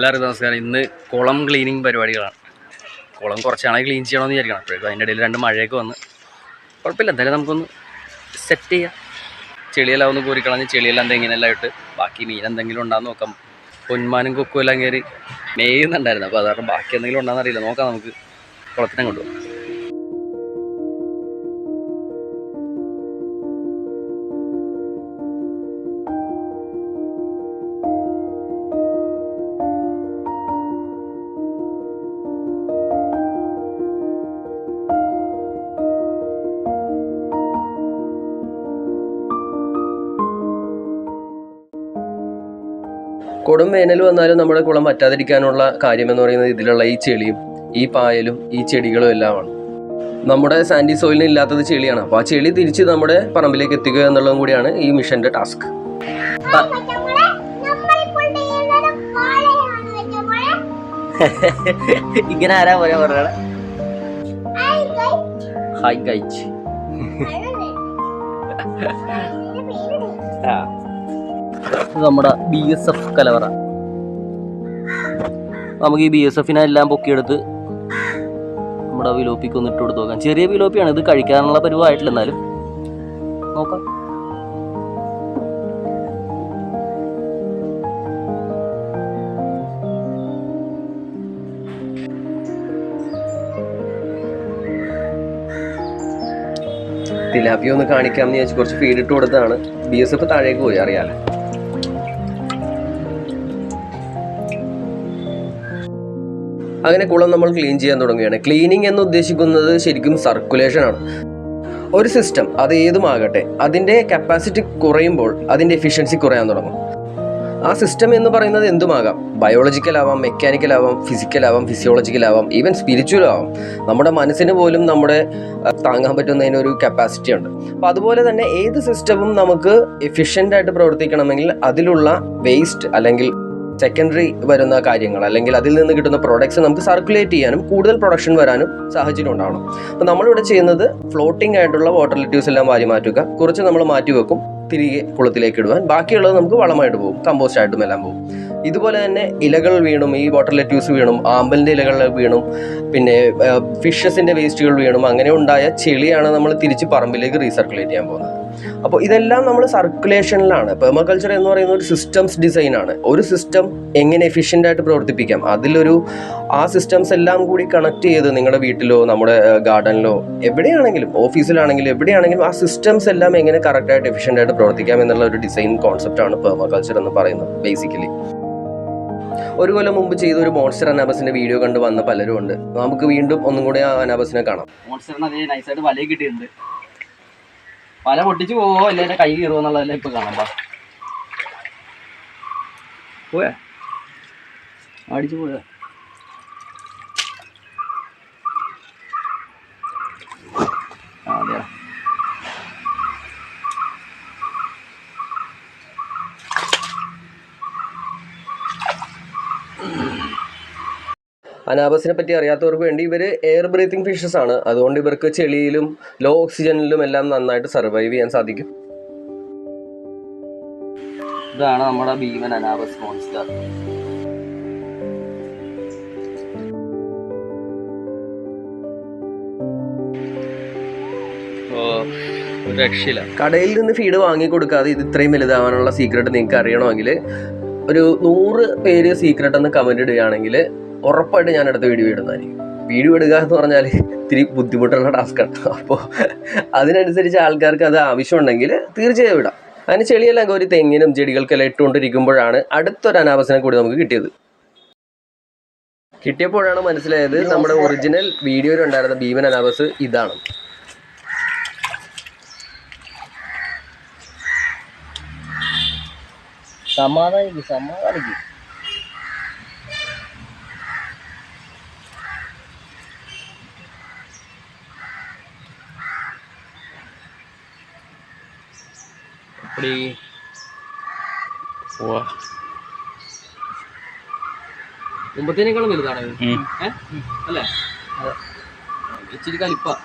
എല്ലാവർക്കും നമസ്കാരം. ഇന്ന് കുളം ക്ലീനിങ് പരിപാടികളാണ്. കുളം കുറച്ചാണെങ്കിൽ ക്ലീൻ ചെയ്യണമെന്ന് വിചാരിക്കണം. അപ്പോഴേക്കും അതിൻ്റെ ഇടയിൽ 2 മഴയൊക്കെ വന്ന് കുഴപ്പമില്ല, എന്തായാലും നമുക്കൊന്ന് സെറ്റ് ചെയ്യാം. ചെളിയെല്ലാം ഒന്ന് കോരിക്കളഞ്ഞ് ചെളിയെല്ലാം എന്തെങ്കിലും ഇട്ട് ബാക്കി മീൻ എന്തെങ്കിലും ഉണ്ടാകുന്ന നോക്കാം. പൊന്മാനും കൊക്കും എല്ലാം കയറി മേയുന്നുണ്ടായിരുന്നു. അപ്പോൾ അതുകൊണ്ട് ബാക്കി എന്തെങ്കിലും ഉണ്ടാകുന്ന അറിയില്ല. നോക്കാം, നമുക്ക് കുളത്തിനെ കൊണ്ടുപോകാം. കൊടും വേനൽ വന്നാലും നമ്മുടെ കുളം വറ്റാതിരിക്കാനുള്ള കാര്യമെന്ന് പറയുന്നത് ഇതിലുള്ള ഈ ചെളിയും ഈ പായലും ഈ ചെടികളും എല്ലാമാണ്. നമ്മുടെ സാൻഡി സോയിലിന് ഇല്ലാത്തത് ചെളിയാണ്. അപ്പോൾ ആ ചെളി തിരിച്ച് നമ്മുടെ പറമ്പിലേക്ക് എത്തിക്കുക എന്നുള്ളതും കൂടിയാണ് ഈ മിഷന്റെ ടാസ്ക്. ഇങ്ങനെ ആരാ പറയാ പറയണ ഹായ് ഗൈസ്. നമ്മുടെ BSF കലവറ. നമുക്ക് ഈ BSF എല്ലാം പൊക്കിയെടുത്ത് നമ്മുടെ വിലോപ്പിക്ക് ഒന്ന് ഇട്ട് കൊടുത്ത് നോക്കാം. ചെറിയ വിലോപ്പിയാണ് ഇത്, കഴിക്കാനുള്ള പരിവായിട്ടില്ല, എന്നാലും നോക്കാം. തിലാപ്പിയ ഒന്ന് കാണിക്കാമെന്ന് വിചാരിച്ച് കുറച്ച് ഫീഡ് ഇട്ട് കൊടുത്തതാണ്. BSF താഴേക്ക് പോയി, അറിയാലോ. അങ്ങനെ കുളം നമ്മൾ ക്ലീൻ ചെയ്യാൻ തുടങ്ങുകയാണ്. ക്ലീനിങ് എന്ന് ഉദ്ദേശിക്കുന്നത് ശരിക്കും സർക്കുലേഷൻ ആണ്. ഒരു സിസ്റ്റം അത് ഏതുമാകട്ടെ, അതിൻ്റെ കപ്പാസിറ്റി കുറയുമ്പോൾ അതിൻ്റെ എഫിഷ്യൻസി കുറയാൻ തുടങ്ങും. ആ സിസ്റ്റം എന്ന് പറയുന്നത് എന്തുമാകാം. ബയോളജിക്കൽ ആവാം, മെക്കാനിക്കൽ ആവാം, ഫിസിക്കൽ ആവാം, ഫിസിയോളജിക്കൽ ആവാം, ഈവൻ സ്പിരിച്വൽ ആവാം. നമ്മുടെ മനസ്സിന് പോലും നമ്മുടെ താങ്ങാൻ പറ്റുന്നതിനൊരു കപ്പാസിറ്റി ഉണ്ട്. അപ്പോൾ അതുപോലെ തന്നെ ഏത് സിസ്റ്റവും നമുക്ക് എഫിഷ്യൻ്റ് ആയിട്ട് പ്രവർത്തിക്കണമെങ്കിൽ അതിലുള്ള വേസ്റ്റ് അല്ലെങ്കിൽ സെക്കൻഡറി വരുന്ന കാര്യങ്ങൾ അല്ലെങ്കിൽ അതിൽ നിന്ന് കിട്ടുന്ന പ്രോഡക്ട്സ് നമുക്ക് സർക്കുലേറ്റ് ചെയ്യാനും കൂടുതൽ പ്രൊഡക്ഷൻ വരാനും സാഹചര്യം ഉണ്ടാവണം. അപ്പോൾ നമ്മളിവിടെ ചെയ്യുന്നത് ഫ്ലോട്ടിംഗ് ആയിട്ടുള്ള വാട്ടർ ലെറ്റ്യൂസ് എല്ലാം വാരി മാറ്റുക. കുറച്ച് നമ്മൾ മാറ്റി വെക്കും തിരികെ കുളത്തിലേക്ക് ഇടുവാൻ. ബാക്കിയുള്ളത് നമുക്ക് വളമായിട്ട് പോകും, കമ്പോസ്റ്റ് ആയിട്ടും എല്ലാം പോകും. ഇതുപോലെ തന്നെ ഇലകൾ വീണും ഈ വാട്ടർ ലെറ്റ്യൂസ് വീണും ആമ്പലിൻ്റെ ഇലകൾ വീണും പിന്നെ ഫിഷസിൻ്റെ വേസ്റ്റുകൾ വീണും അങ്ങനെ ഉണ്ടായ ചെളിയാണ് നമ്മൾ തിരിച്ച് പറമ്പിലേക്ക് റീസർക്കുലേറ്റ് ചെയ്യാൻ പോകുന്നത്. അപ്പോൾ ഇതെല്ലാം നമ്മൾ സർക്കുലേഷനിലാണ്. പെർമകൾച്ചർ എന്ന് പറയുന്ന ഒരു സിസ്റ്റംസ് ഡിസൈനാണ്. ഒരു സിസ്റ്റം എങ്ങനെ എഫിഷ്യൻ്റ് ആയിട്ട് പ്രവർത്തിപ്പിക്കാം, അതിലൊരു ആ സിസ്റ്റംസ് എല്ലാം കൂടി കണക്ട് ചെയ്ത് നിങ്ങളുടെ വീട്ടിലോ നമ്മുടെ ഗാർഡനിലോ എവിടെയാണെങ്കിലും ഓഫീസിലാണെങ്കിലും എവിടെയാണെങ്കിലും ആ സിസ്റ്റംസ് എല്ലാം എങ്ങനെ കറക്റ്റായിട്ട് എഫിഷ്യൻ്റ് ആയിട്ട് പ്രവർത്തിക്കാം എന്നുള്ള ഒരു ഡിസൈൻ കോൺസെപ്റ്റാണ് പെർമകൾച്ചർ എന്ന് പറയുന്നത് ബേസിക്കലി. ഒരു കൊല്ലം മുമ്പ് ചെയ്ത ഒരു മോൺസ്റ്റർ അനാബസിന്റെ വീഡിയോ കണ്ട് വന്ന പലരും ഉണ്ട്. നമുക്ക് വീണ്ടും ഒന്നും കൂടെ ആ അനാബസിനെ കാണാം. മോൺസ്റ്ററിന് അതേ നൈസായിട്ട് വല കിട്ടിയിട്ടുണ്ട്. വല പൊട്ടിച്ച് പോവോ അല്ലെ എൻ്റെ കൈ കയറുമോ എന്നുള്ളതല്ല ഇപ്പൊ കാണാം. പോയാ അടിച്ചു പോയാ അതെയാ. അനാബസിനെ പറ്റി അറിയാത്തവർക്ക് വേണ്ടി ഇവർ എയർ ബ്രീത്തിങ് ഫിഷസ് ആണ്. അതുകൊണ്ട് ഇവർക്ക് ചെളിയിലും ലോ ഓക്സിജനിലും എല്ലാം നന്നായിട്ട് സർവൈവ് ചെയ്യാൻ സാധിക്കും. ഇതാണ് നമ്മുടെ ഭീമൻ അനാബസ് മോൺസ്റ്റർ. രക്ഷയില്ല. കടയിൽ നിന്ന് ഫീഡ് വാങ്ങിക്കൊടുക്കാതെ ഇത് ഇത്രയും വലുതാവാനുള്ള സീക്രട്ട് നിങ്ങൾക്ക് അറിയണമെങ്കിൽ ഒരു 100 പേര് സീക്രട്ട് എന്ന് കമൻറ്റ് ഇടുകയാണെങ്കിൽ ഉറപ്പായിട്ട് ഞാൻ അടുത്ത വീഡിയോ ഇടുന്നതായിരിക്കും. വീഡിയോ ഇടുക എന്ന് പറഞ്ഞാൽ ഇത്തിരി ബുദ്ധിമുട്ടുള്ള ടാസ്ക്കാണ്. അപ്പോൾ അതിനനുസരിച്ച് ആൾക്കാർക്ക് അത് ആവശ്യമുണ്ടെങ്കിൽ തീർച്ചയായും ഇടാം. അതിന് ചെളിയെല്ലാം കോരി തെങ്ങിനും ചെടികൾക്കെല്ലാം ഇട്ടുകൊണ്ടിരിക്കുമ്പോഴാണ് അടുത്തൊരു അനാബസിനെ കൂടി നമുക്ക് കിട്ടിയത്. കിട്ടിയപ്പോഴാണ് മനസ്സിലായത് നമ്മുടെ ഒറിജിനൽ വീഡിയോയിൽ ഉണ്ടായിരുന്ന ഭീമൻ അനാബസ് ഇതാണ്. സമാധാനിക്കും. മുമ്പത്തേനേക്കാളും വലുതാണ് അല്ലേ? ഇച്ചിരി കലിപ്പ.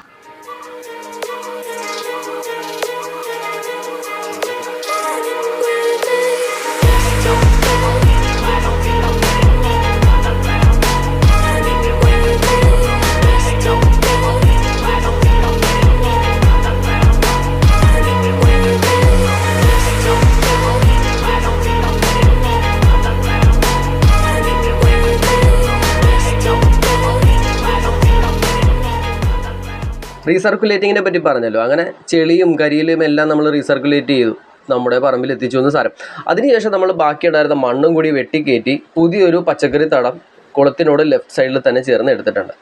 റീസർക്കുലേറ്റിങ്ങിനെ പറ്റി പറഞ്ഞല്ലോ. അങ്ങനെ ചെളിയും കരിയിലും എല്ലാം നമ്മൾ റീസർക്കുലേറ്റ് ചെയ്തു, നമ്മുടെ പറമ്പിൽ എത്തിച്ചു എന്ന് സാരം. അതിനുശേഷം നമ്മൾ ബാക്കിയുണ്ടായിരുന്ന മണ്ണും കൂടി വെട്ടിക്കയറ്റി പുതിയൊരു പച്ചക്കറി തടം കുളത്തിനോട് ലെഫ്റ്റ് സൈഡിൽ തന്നെ ചേർന്ന് എടുത്തിട്ടുണ്ട്.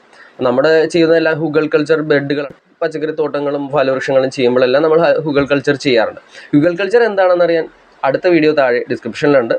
നമ്മുടെ ചെയ്യുന്നതെല്ലാം ഹുഗൽ കൾച്ചർ ബെഡുകൾ, പച്ചക്കറി തോട്ടങ്ങളും ഫലവൃക്ഷങ്ങളും ചെയ്യുമ്പോഴെല്ലാം നമ്മൾ ഹുഗൽ കൾച്ചർ ചെയ്യാറുണ്ട്. ഹുഗൽ കൾച്ചർ എന്താണെന്നറിയാൻ അടുത്ത വീഡിയോ താഴെ ഡിസ്ക്രിപ്ഷനിലുണ്ട്.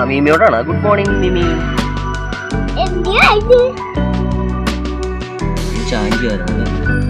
മീമിയോടാണ്. ഗുഡ് മോർണിംഗ് മിമി. ചാഞ്ചി വരാണ്.